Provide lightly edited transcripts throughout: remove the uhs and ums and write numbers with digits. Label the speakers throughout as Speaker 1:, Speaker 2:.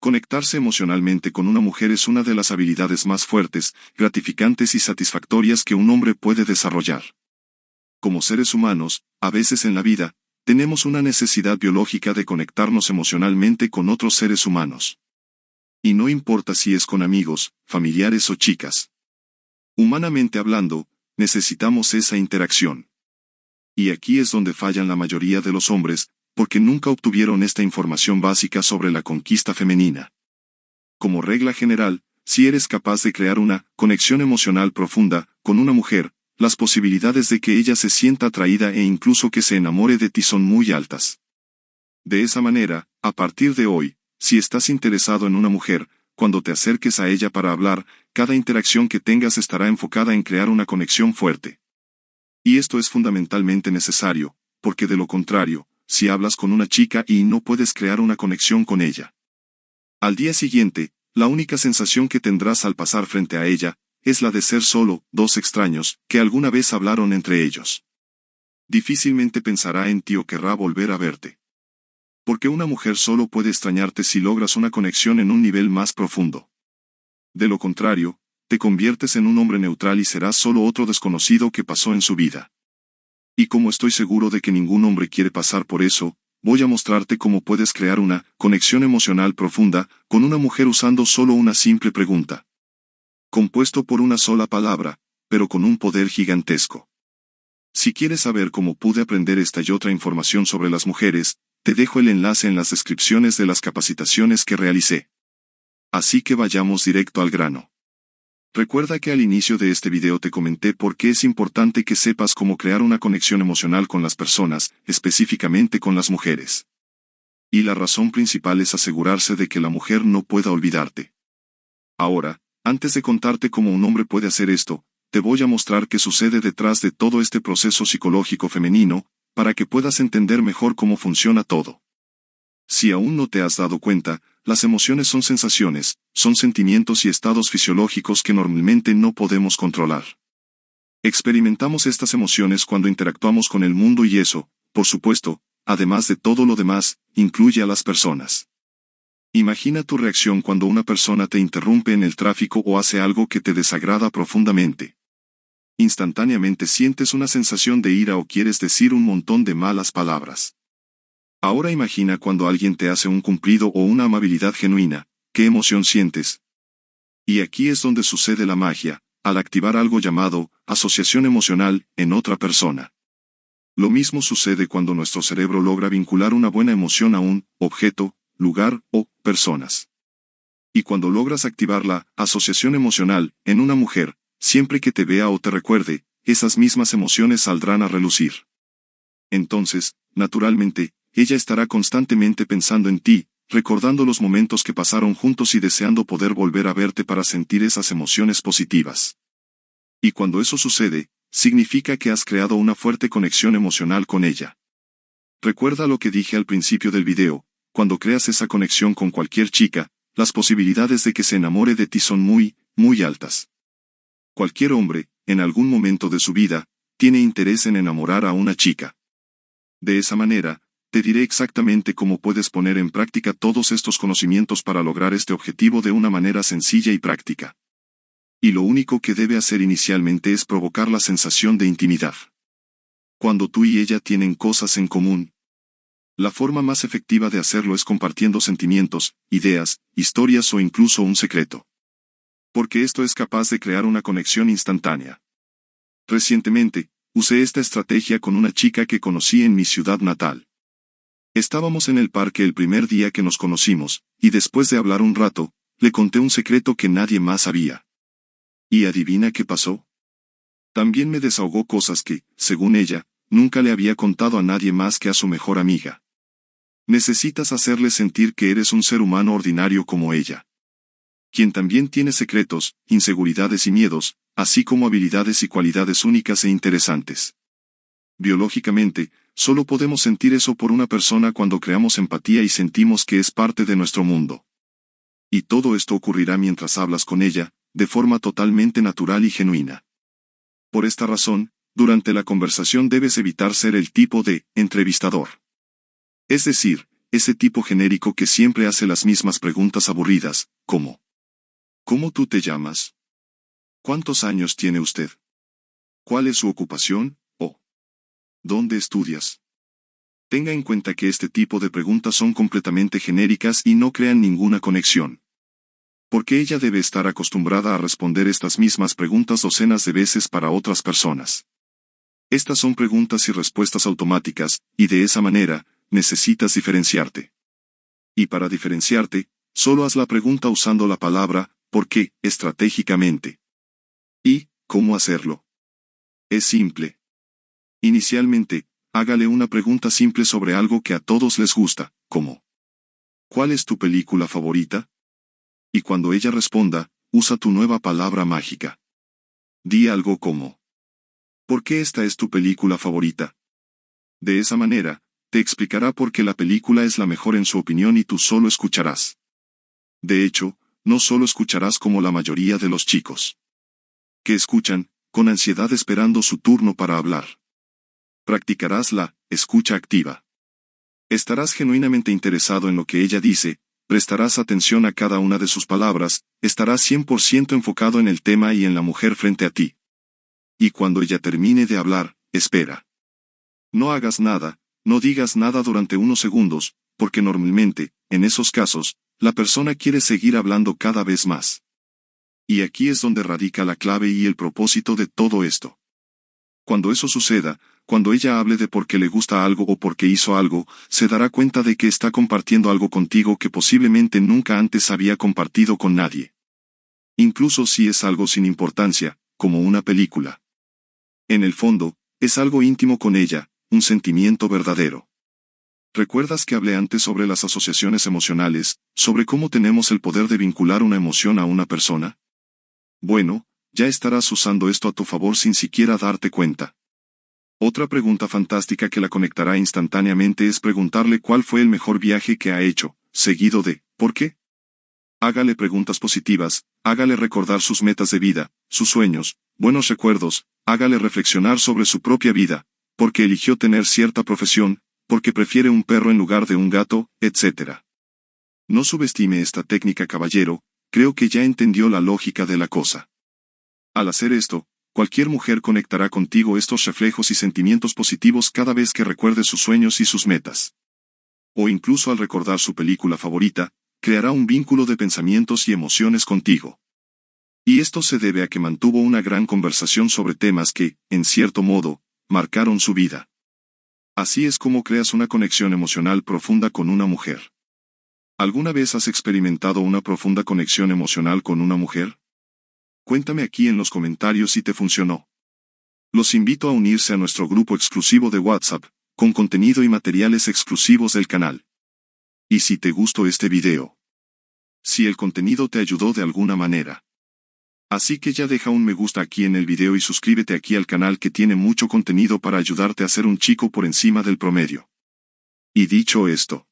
Speaker 1: Conectarse emocionalmente con una mujer es una de las habilidades más fuertes, gratificantes y satisfactorias que un hombre puede desarrollar. Como seres humanos, a veces en la vida, tenemos una necesidad biológica de conectarnos emocionalmente con otros seres humanos. Y no importa si es con amigos, familiares o chicas. Humanamente hablando, necesitamos esa interacción. Y aquí es donde fallan la mayoría de los hombres, porque nunca obtuvieron esta información básica sobre la conquista femenina. Como regla general, si eres capaz de crear una conexión emocional profunda con una mujer, las posibilidades de que ella se sienta atraída e incluso que se enamore de ti son muy altas. De esa manera, a partir de hoy, si estás interesado en una mujer, cuando te acerques a ella para hablar, cada interacción que tengas estará enfocada en crear una conexión fuerte. Y esto es fundamentalmente necesario, porque de lo contrario, si hablas con una chica y no puedes crear una conexión con ella, al día siguiente, la única sensación que tendrás al pasar frente a ella, es la de ser solo dos extraños, que alguna vez hablaron entre ellos. Difícilmente pensará en ti o querrá volver a verte. Porque una mujer solo puede extrañarte si logras una conexión en un nivel más profundo. De lo contrario, te conviertes en un hombre neutral y serás solo otro desconocido que pasó en su vida. Y como estoy seguro de que ningún hombre quiere pasar por eso, voy a mostrarte cómo puedes crear una conexión emocional profunda con una mujer usando solo una simple pregunta. Compuesto por una sola palabra, pero con un poder gigantesco. Si quieres saber cómo pude aprender esta y otra información sobre las mujeres, te dejo el enlace en las descripciones de las capacitaciones que realicé. Así que vayamos directo al grano. Recuerda que al inicio de este video te comenté por qué es importante que sepas cómo crear una conexión emocional con las personas, específicamente con las mujeres. Y la razón principal es asegurarse de que la mujer no pueda olvidarte. Ahora, antes de contarte cómo un hombre puede hacer esto, te voy a mostrar qué sucede detrás de todo este proceso psicológico femenino, para que puedas entender mejor cómo funciona todo. Si aún no te has dado cuenta, las emociones son sensaciones, son sentimientos y estados fisiológicos que normalmente no podemos controlar. Experimentamos estas emociones cuando interactuamos con el mundo y eso, por supuesto, además de todo lo demás, incluye a las personas. Imagina tu reacción cuando una persona te interrumpe en el tráfico o hace algo que te desagrada profundamente. Instantáneamente sientes una sensación de ira o quieres decir un montón de malas palabras. Ahora imagina cuando alguien te hace un cumplido o una amabilidad genuina, ¿qué emoción sientes? Y aquí es donde sucede la magia, al activar algo llamado asociación emocional en otra persona. Lo mismo sucede cuando nuestro cerebro logra vincular una buena emoción a un objeto, lugar o personas. Y cuando logras activar la asociación emocional en una mujer, siempre que te vea o te recuerde, esas mismas emociones saldrán a relucir. Entonces, naturalmente, ella estará constantemente pensando en ti, recordando los momentos que pasaron juntos y deseando poder volver a verte para sentir esas emociones positivas. Y cuando eso sucede, significa que has creado una fuerte conexión emocional con ella. Recuerda lo que dije al principio del video, cuando creas esa conexión con cualquier chica, las posibilidades de que se enamore de ti son muy, muy altas. Cualquier hombre, en algún momento de su vida, tiene interés en enamorar a una chica. De esa manera, te diré exactamente cómo puedes poner en práctica todos estos conocimientos para lograr este objetivo de una manera sencilla y práctica. Y lo único que debe hacer inicialmente es provocar la sensación de intimidad. Cuando tú y ella tienen cosas en común, la forma más efectiva de hacerlo es compartiendo sentimientos, ideas, historias o incluso un secreto. Porque esto es capaz de crear una conexión instantánea. Recientemente, usé esta estrategia con una chica que conocí en mi ciudad natal. Estábamos en el parque el primer día que nos conocimos, y después de hablar un rato, le conté un secreto que nadie más sabía. ¿Y adivina qué pasó? También me desahogó cosas que, según ella, nunca le había contado a nadie más que a su mejor amiga. Necesitas hacerle sentir que eres un ser humano ordinario como ella. Quien también tiene secretos, inseguridades y miedos, así como habilidades y cualidades únicas e interesantes. Biológicamente, solo podemos sentir eso por una persona cuando creamos empatía y sentimos que es parte de nuestro mundo. Y todo esto ocurrirá mientras hablas con ella, de forma totalmente natural y genuina. Por esta razón, durante la conversación debes evitar ser el tipo de entrevistador. Es decir, ese tipo genérico que siempre hace las mismas preguntas aburridas, como ¿cómo tú te llamas? ¿Cuántos años tiene usted? ¿Cuál es su ocupación? ¿O dónde estudias? Tenga en cuenta que este tipo de preguntas son completamente genéricas y no crean ninguna conexión. Porque ella debe estar acostumbrada a responder estas mismas preguntas docenas de veces para otras personas. Estas son preguntas y respuestas automáticas, y de esa manera, necesitas diferenciarte. Y para diferenciarte, solo haz la pregunta usando la palabra ¿por qué? Estratégicamente. ¿Y cómo hacerlo? Es simple. Inicialmente, hágale una pregunta simple sobre algo que a todos les gusta, como ¿cuál es tu película favorita? Y cuando ella responda, usa tu nueva palabra mágica. Di algo como ¿por qué esta es tu película favorita? De esa manera, te explicará por qué la película es la mejor en su opinión y tú solo escucharás. De hecho, no solo escucharás como la mayoría de los chicos que escuchan, con ansiedad esperando su turno para hablar. Practicarás la escucha activa. Estarás genuinamente interesado en lo que ella dice, prestarás atención a cada una de sus palabras, estarás 100% enfocado en el tema y en la mujer frente a ti. Y cuando ella termine de hablar, espera. No hagas nada, no digas nada durante unos segundos, porque normalmente, en esos casos, la persona quiere seguir hablando cada vez más. Y aquí es donde radica la clave y el propósito de todo esto. Cuando eso suceda, cuando ella hable de por qué le gusta algo o por qué hizo algo, se dará cuenta de que está compartiendo algo contigo que posiblemente nunca antes había compartido con nadie. Incluso si es algo sin importancia, como una película. En el fondo, es algo íntimo con ella, un sentimiento verdadero. ¿Recuerdas que hablé antes sobre las asociaciones emocionales, sobre cómo tenemos el poder de vincular una emoción a una persona? Bueno, ya estarás usando esto a tu favor sin siquiera darte cuenta. Otra pregunta fantástica que la conectará instantáneamente es preguntarle cuál fue el mejor viaje que ha hecho, seguido de ¿por qué? Hágale preguntas positivas, hágale recordar sus metas de vida, sus sueños, buenos recuerdos, hágale reflexionar sobre su propia vida, porque eligió tener cierta profesión, porque prefiere un perro en lugar de un gato, etc. No subestime esta técnica, caballero, creo que ya entendió la lógica de la cosa. Al hacer esto, cualquier mujer conectará contigo estos reflejos y sentimientos positivos cada vez que recuerde sus sueños y sus metas. O incluso al recordar su película favorita, creará un vínculo de pensamientos y emociones contigo. Y esto se debe a que mantuvo una gran conversación sobre temas que, en cierto modo, marcaron su vida. Así es como creas una conexión emocional profunda con una mujer. ¿Alguna vez has experimentado una profunda conexión emocional con una mujer? Cuéntame aquí en los comentarios si te funcionó. Los invito a unirse a nuestro grupo exclusivo de WhatsApp, con contenido y materiales exclusivos del canal. Y si te gustó este video. Si el contenido te ayudó de alguna manera. Así que ya deja un me gusta aquí en el video y suscríbete aquí al canal que tiene mucho contenido para ayudarte a ser un chico por encima del promedio. Y dicho esto.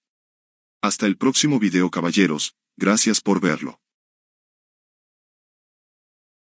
Speaker 1: Hasta el próximo video, caballeros, gracias por verlo.